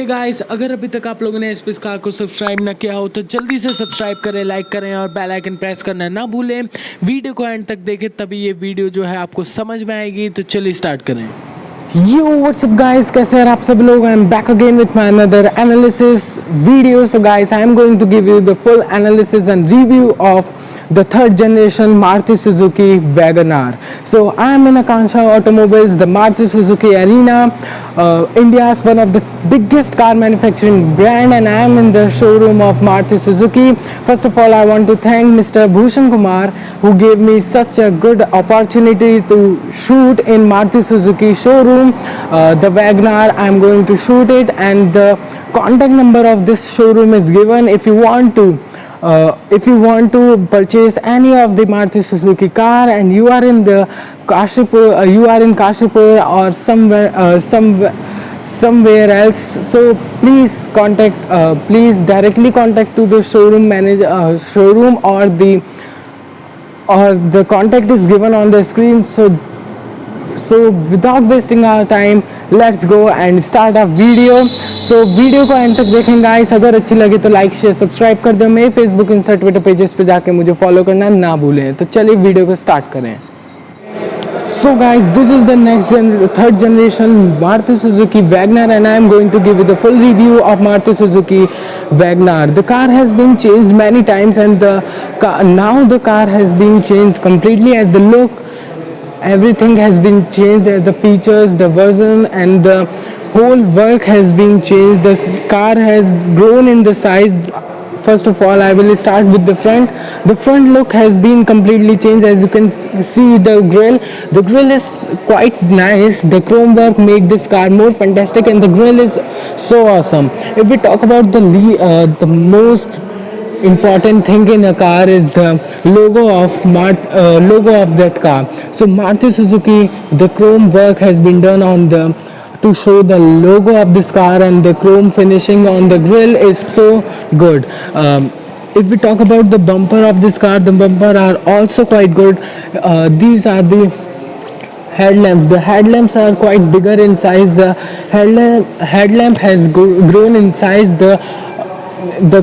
Hey guys, अगर अभी तक आप लोगों ने इस कार को सब्सक्राइब ना किया हो तो जल्दी से सब्सक्राइब करें, लाइक करें और बेल आइकन प्रेस करना ना भूलें। वीडियो को एंड तक देखें, तभी ये वीडियो जो है आपको समझ में आएगी। तो चलिए स्टार्ट करें। Yo, what's up guys? कैसे हैं आप सब लोग? I'm back again with my another analysis video. So guys, I'm going to give you the full analysis and review of the third generation Maruti Suzuki WagonR. So I'm in Akansha Automobiles, the Maruti Suzuki Arena, India's one of the biggest car manufacturing brand, and I am in the showroom of Maruti Suzuki. First of all, I want to thank Mr. Bhushan Kumar who gave me such a good opportunity to shoot in Maruti Suzuki showroom. The WagonR, I'm going to shoot it, and the contact number of this showroom is given. If you want to purchase any of the Maruti Suzuki car and you are in the Kashipur or somewhere else, so please directly contact to the showroom manager, or the contact is given on the screen. So without wasting our time, let's go and start our video. So video को and तक देखें guys. अगर अच्छी लगे तो like share subscribe कर दो। मेरे फेसबुक इंस्टा ट्विटर पेजेस पे जाके मुझे फॉलो करना ना भूलें। तो चलिए वीडियो को स्टार्ट करें। So guys, this is the third generation Maruti Suzuki WagonR, and I am going to give you the full review of Maruti Suzuki WagonR. The car has been changed many times, and now the car has been changed completely. As the look, everything has been changed, as the features, the version, and the whole work has been changed. The car has grown in the size. First of all, I will start with the front. The front look has been completely changed. As you can see, the grill is quite nice. The chrome work make this car more fantastic, and the grill is so awesome. If we talk about the most important thing in a car is the logo of that car. So Maruti Suzuki, the chrome work has been done to show the logo of this car, and the chrome finishing on the grille is so good. If we talk about the bumper of this car, the bumper are also quite good. These are the headlamps. The headlamps are quite bigger in size. The headlamp has grown in size. The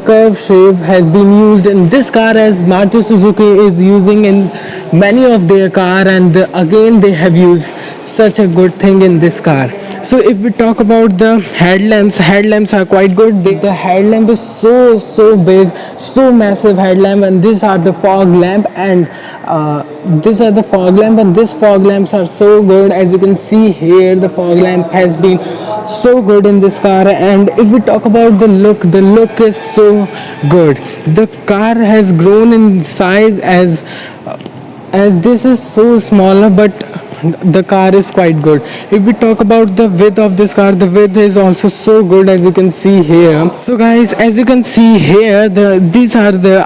curve shape has been used in this car, as Maruti Suzuki is using in many of their car, and again they have used such a good thing in this car. So if we talk about the headlamps are quite good. The headlamp is so big, so massive headlamp, and these are the fog lamp, and these fog lamps are so good. As you can see here, the fog lamp has been so good in this car. And if we talk about the look is so good. The car has grown in size, as this is so smaller, but the car is quite good. If we talk about the width of this car, the width is also so good, as you can see here. So guys, as you can see here, these are the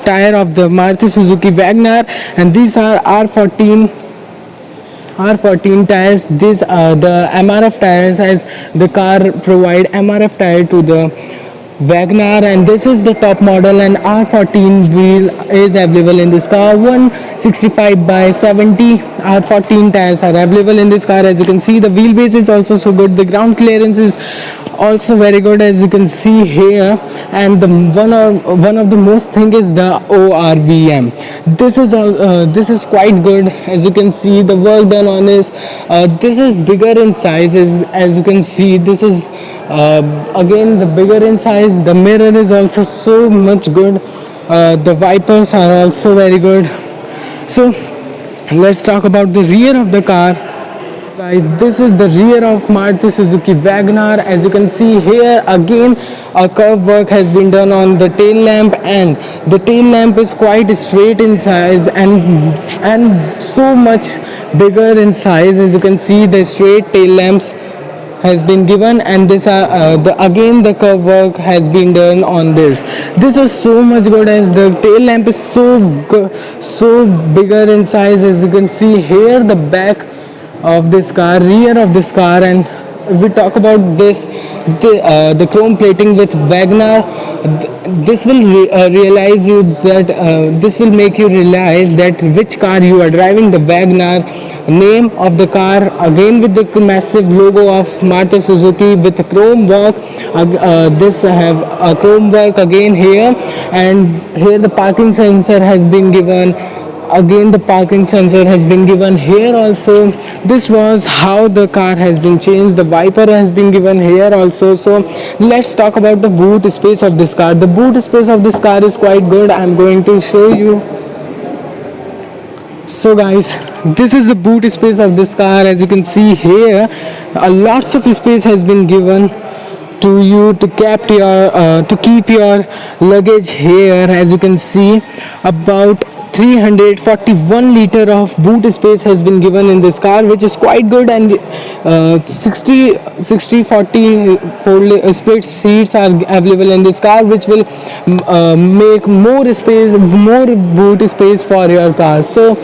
tire of the Maruti Suzuki WagonR, and these are R14 tires. These are the MRF tires, as the car provide MRF tire to the WagonR, and this is the top model, and R14 wheel is available in this car. 165/70 R14 tires are available in this car. As you can see, the wheelbase is also so good. The ground clearance is also very good, as you can see here. And one of the most thing is the ORVM. This is quite good. As you can see, the work done on this is bigger in size. As you can see, this is again the bigger in size. The mirror is also so much good. The wipers are also very good. So let's talk about the rear of the car. Guys, this is the rear of Maruti Suzuki WagonR. As you can see here, again a curve work has been done on the tail lamp, and the tail lamp is quite straight in size, and so much bigger in size. As you can see, the straight tail lamps has been given, and this again the curve work has been done on this. This is so much good, as the tail lamp is so bigger in size. As you can see here, the back of this car, rear of this car, and we talk about this, the chrome plating with Wagner, this will realize you that this will make you realize that which car you are driving. The Wagner name of the car, again with the massive logo of Maruti Suzuki with the chrome work. This have a chrome work again here, and here the parking sensor has been given. Again the parking sensor has been given here also. This was how the car has been changed. The wiper has been given here also. So let's talk about the boot space of this car. The boot space of this car is quite good. I'm going to show you. So guys, this is the boot space of this car. As you can see here, lots of space has been given to you to keep your luggage here. As you can see, about 341 liter of boot space has been given in this car, which is quite good. And 40 split seats are available in this car, which will make more boot space for your car. So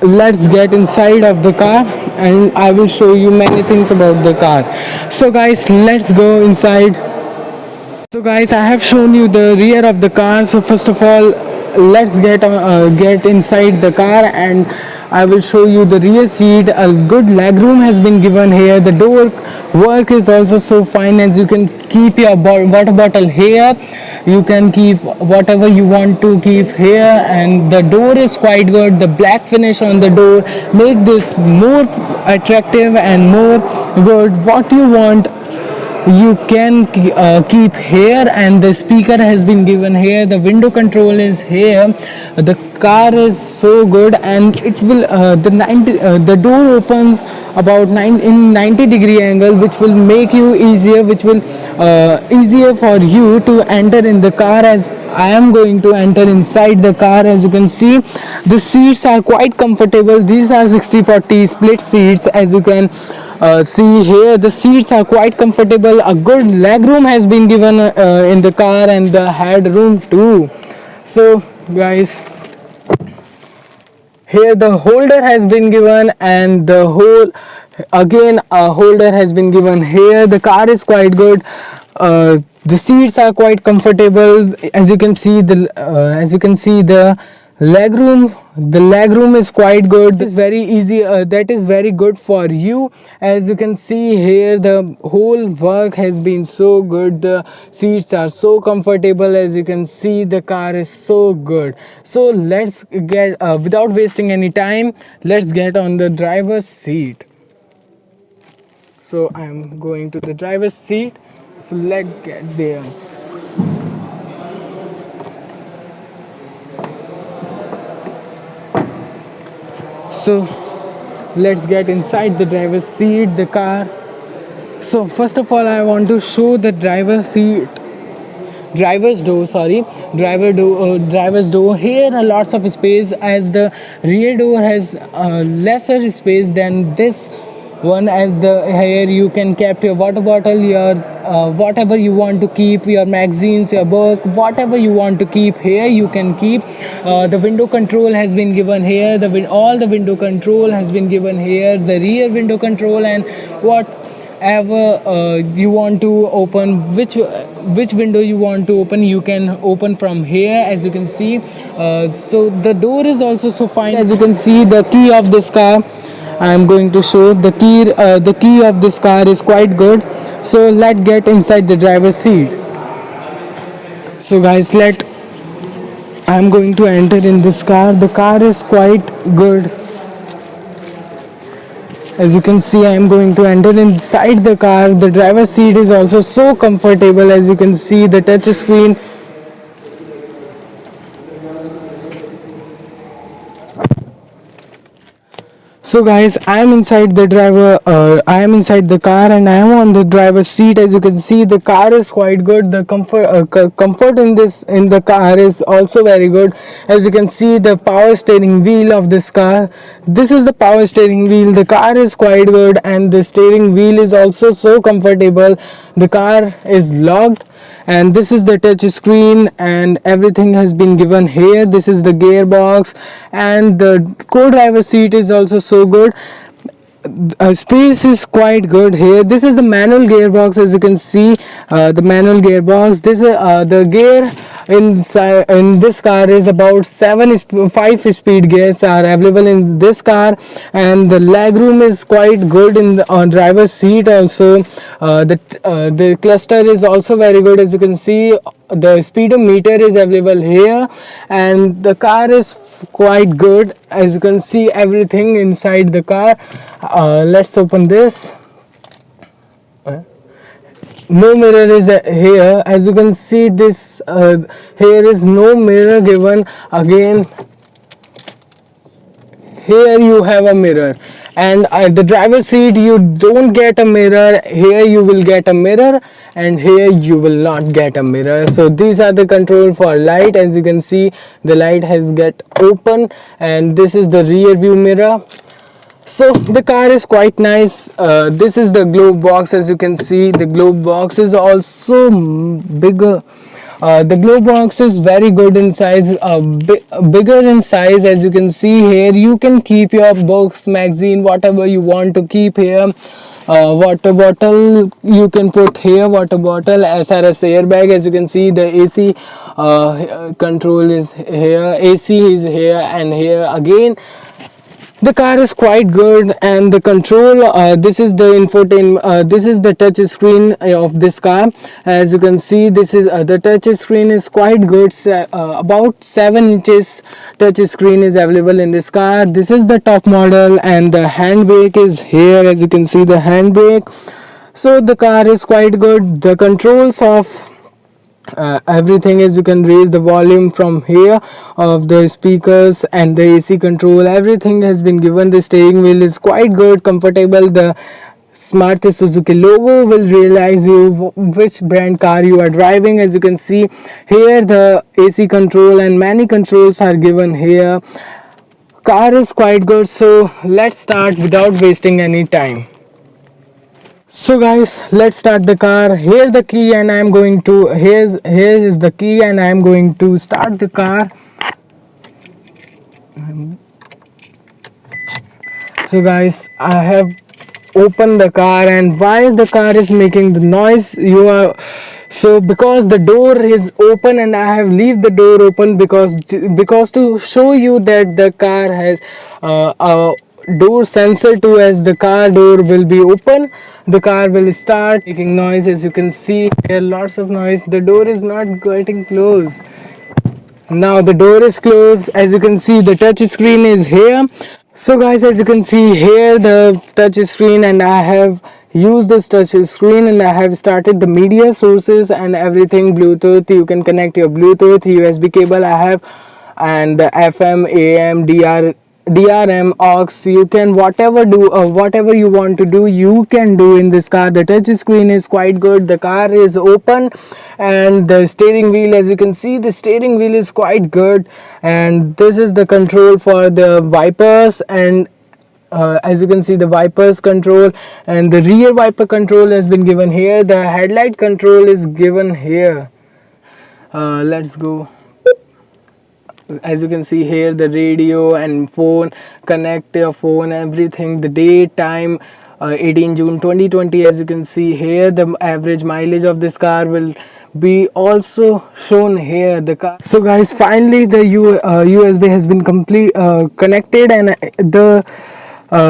let's get inside of the car and I will show you many things about the car. So guys, let's go inside. So guys, I have shown you the rear of the car. So first of all, let's get inside the car and I will show you the rear seat. A good leg room has been given here. The door work is also so fine. As you can keep your water bottle here, you can keep whatever you want to keep here, and the door is quite good. The black finish on the door make this more attractive and more good. What you want you can keep here, and the speaker has been given here. The window control is here. The car is so good, and it will the door opens about 90-degree angle, which will make you easier, which will easier for you to enter in the car. As I am going to enter inside the car, as you can see, the seats are quite comfortable. These are 60/40 split seats. As you can see here, the seats are quite comfortable. A good leg room has been given in the car, and the head room too. So guys, here the holder has been given, and the whole again a holder has been given here. The car is quite good. The seats are quite comfortable. As you can see the leg room, the leg room is quite good. This is very easy, that is very good for you. As you can see here, the whole work has been so good. The seats are so comfortable. As you can see, the car is so good. So let's get without wasting any time, let's get on the driver's seat. So I'm going to the driver's seat. So let's get there. So let's get inside the driver's seat, the car. So first of all, I want to show the driver's door. Here are lots of space, as the rear door has lesser space than this one. As the here you can keep your water bottle, your whatever you want to keep, your magazines, your book, whatever you want to keep here you can keep. The window control has been given here. All the window control has been given here. The rear window control, and whatever you want to open, which window you want to open, you can open from here. As you can see, so the door is also so fine. As you can see, the key of this car, I am going to show the key of this car is quite good. So let's get inside the driver's seat. So guys, I am going to enter in this car. The car is quite good. As you can see, I am going to enter inside the car. The driver's seat is also so comfortable. As you can see, the touch screen. So guys, I am inside the car, and I am on the driver's seat. As you can see, the car is quite good. The comfort in the car is also very good. As you can see, the power steering wheel of this car, this is the power steering wheel. The car is quite good, and the steering wheel is also so comfortable. The car is locked, and this is the touch screen, and everything has been given here. This is the gearbox, and the co-driver seat is also so good. space is quite good here. This is the manual gearbox, as you can see. The manual gearbox. This is the gear in this car is about 5 speed gears are available in this car, and the leg room is quite good in the on driver's seat also. The cluster is also very good, as you can see. The speedometer is available here, and the car is quite good, as you can see everything inside the car. Let's open this. No mirror is here, as you can see. This here is no mirror given. Again, here you have a mirror, and at the driver's seat you don't get a mirror. Here you will get a mirror, and here you will not get a mirror. So these are the control for light. As you can see, the light has get open, and this is the rear view mirror. So the car is quite nice. This is the glove box. As you can see, the glove box is also bigger. The glove box is very good in size, bigger in size. As you can see here, you can keep your books, magazine, whatever you want to keep here. Water bottle you can put here, water bottle, SRS airbag. As you can see, the AC control is here, AC is here, and here again. The car is quite good, and the control, this is the infotainment, this is the touch screen of this car. As you can see, this is the touch screen is quite good. About 7 inches touch screen is available in this car. This is the top model, and the handbrake is here. As you can see, the handbrake. So the car is quite good. The controls of everything is, you can raise the volume from here of the speakers, and the AC control, everything has been given. The steering wheel is quite good, comfortable. The Smart Suzuki logo will realize you which brand car you are driving. As you can see here, the AC control and many controls are given here. Car is quite good. So let's start without wasting any time. So guys, let's start the car. Here the key, and I am going to here is the key, and I am going to start the car. So guys, I have opened the car, and why the car is making the noise, you are so because the door is open, and I have leave the door open because to show you that the car has a door sensor too. As the car door will be open, the car will start making noise. As you can see here, lots of noise. The door is not getting close. Now the door is closed. As you can see, the touch screen is here. So guys, as you can see here, the touch screen, and I have used this touch screen, and I have started the media sources and everything. Bluetooth, you can connect your Bluetooth, USB cable I have, and the FM, AM, DRM, aux. You can whatever you want to do, you can do in this car. The touch screen is quite good. The car is open, and the steering wheel, as you can see, the steering wheel is quite good. And this is the control for the wipers, and as you can see, the wipers control, and the rear wiper control has been given here. The headlight control is given here. Let's go. As you can see here, the radio and phone, connect your phone, everything. The date, time, 18 June 2020. As you can see here, the average mileage of this car will be also shown here. The car. So guys, finally the USB has been connected, and the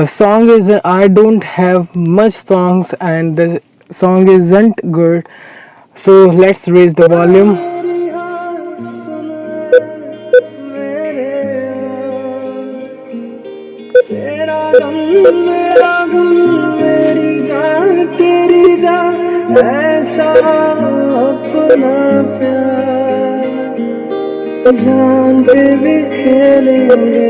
song is, I don't have much songs, and the song isn't good. So let's raise the volume. ऐसा अपना प्यार जान पे भी खेलेंगे,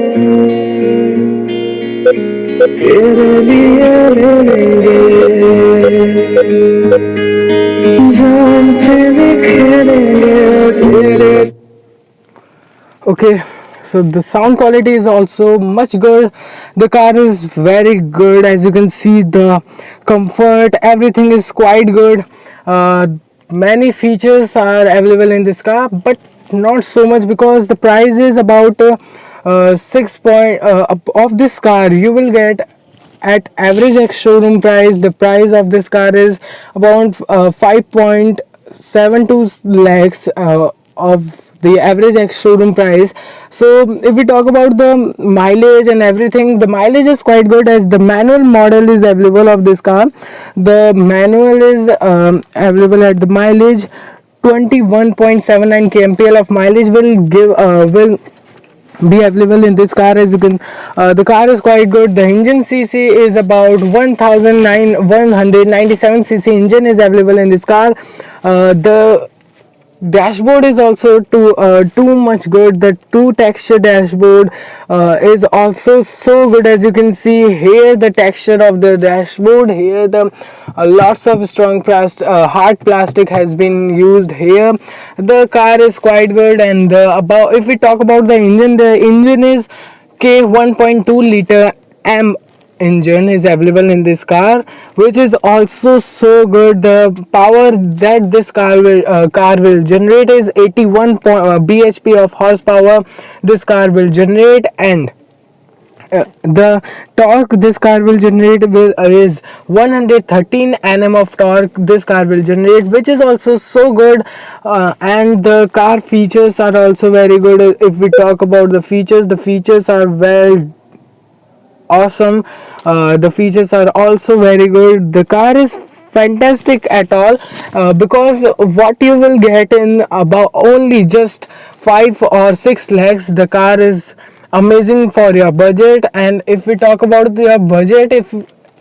तेरे लिए लेंगे, जान पे भी खेलेंगे तेरे. Okay, so the sound quality is also much good. The car is very good. As you can see, the comfort, everything is quite good. Many features are available in this car, but not so much, because the price is about 6 point of this car. You will get at average ex showroom price, the price of this car is about 5.72 lakhs of the average ex showroom price. So if we talk about the mileage and everything, the mileage is quite good as the manual model is available of this car. The manual is available at the mileage 21.79 kmpl of mileage will be available in this car. As you can the car is quite good. The engine cc is about 197 cc engine is available in this car. The dashboard is also too much good. The two texture dashboard is also so good. As you can see here, the texture of the dashboard here, the lots of strong hard plastic has been used here. The car is quite good. And about if we talk about the engine is K 1.2 liter M engine is available in this car, which is also so good. The power that this car will generate is 81 bhp of horsepower this car will generate. And the torque this car will generate is 113 nm of torque this car will generate, which is also so good. And the car features are also very good. If we talk about the features are well awesome. The features are also very good. The car is fantastic at all because what you will get in about only just 5 or 6 lakhs, the car is amazing for your budget. And if we talk about your budget, if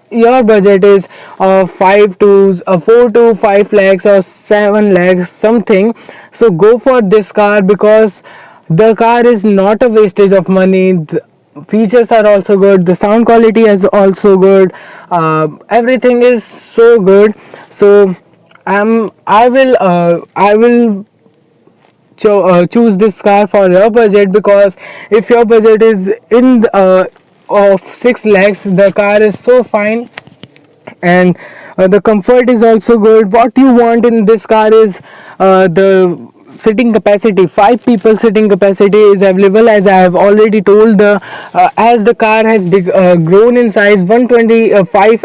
your budget is 4 to 5 lakhs or 7 lakhs something, so go for this car because the car is not a wastage of money. The features are also good. The sound quality is also good. Everything is so good. So I will choose this car for your budget, because if your budget is in of 6 lakhs, the car is so fine. And the comfort is also good. What you want in this car is the sitting capacity. 5 people sitting capacity is available. As I have already told, as the car has grown in size, 125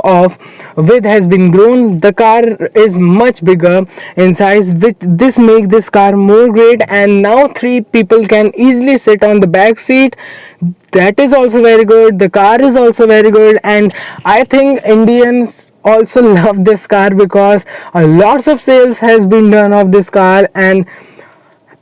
of width has been grown. The car is much bigger in size, which this make this car more great. And now 3 people can easily sit on the back seat. That is also very good. The car is also very good, and I think Indians also love this car because lots of sales has been done of this car. And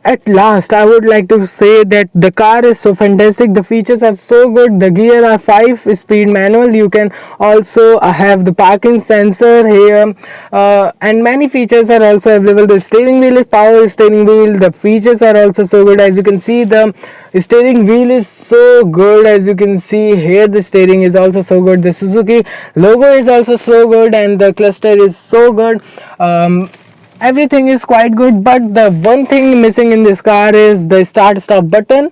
at last, I would like to say that the car is so fantastic. The features are so good. The gear are 5-speed manual. You can also have the parking sensor here, and many features are also available. The steering wheel is power steering wheel. The features are also so good. As you can see, the steering wheel is so good. As you can see here, the steering is also so good. The Suzuki logo is also so good, and the cluster is so good. Everything is quite good, but the one thing missing in this car is the start stop button,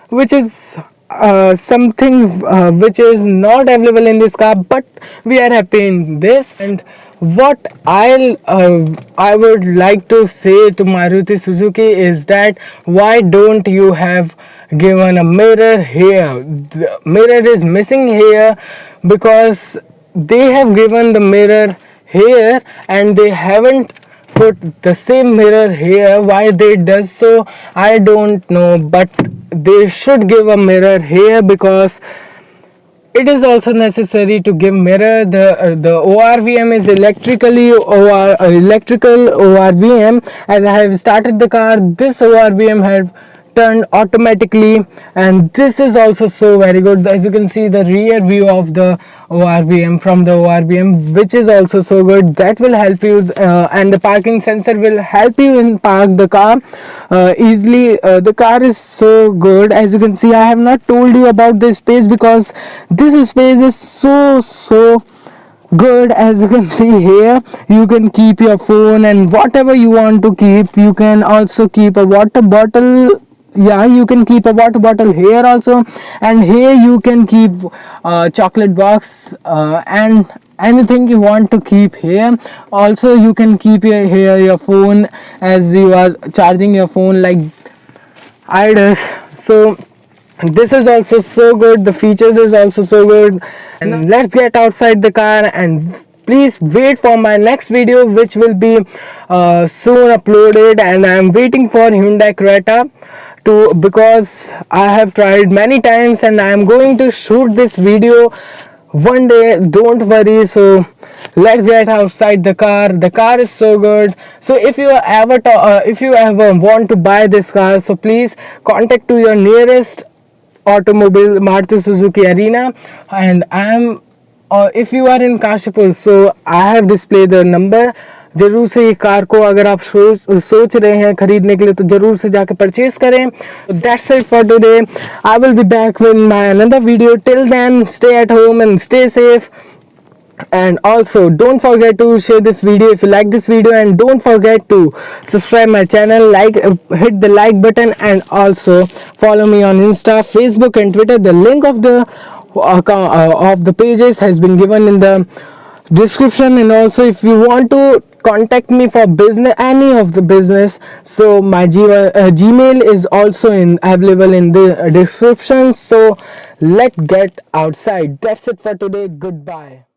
which is something which is not available in this car, but we are happy in this. And what I would like to say to Maruti Suzuki is that why don't you have given a mirror here? The mirror is missing here because they have given the mirror here and they haven't put the same mirror here. Why they does so, I don't know, but they should give a mirror here because it is also necessary to give mirror. The ORVM is electrical ORVM. As I have started the car, this ORVM have turned automatically, and this is also so very good. As you can see, the rear view of the ORVM from the ORVM, which is also so good. That will help you, and the parking sensor will help you in park the car easily. The car is so good. As you can see, I have not told you about this space because this space is so good. As you can see here, you can keep your phone and whatever you want to keep. You can also keep a water bottle. Yeah, you can keep a water bottle here also, and here you can keep chocolate box and anything you want to keep here. Also you can keep your phone as you are charging your phone like I does. So This is also so good. The feature is also so good. And let's get outside the car and please wait for my next video, which will be soon uploaded. And I'm waiting for Hyundai Creta to, because I have tried many times and I'm going to shoot this video one day, don't worry. So let's get outside the car is so good. So if you ever want to buy this car, so please contact to your nearest automobile Maruti Suzuki Arena. And I am if you are in Kashipur, so I have displayed the number. जरूर से ये car को अगर आप सोच रहे हैं खरीदने के लिए तो जरूर से जाकर परचेज करें. That's it for today. I will be back with my another video. Till then, stay at home and stay safe. And also don't forget to share this video if you like this video, and don't forget to subscribe my channel, hit the like button, and also follow me on Insta, Facebook and Twitter. The link of the pages has been given in the description. And also if you want to contact me for business, any of the business, so my Gmail is also available in the description. So let's get outside. That's it for today. Goodbye.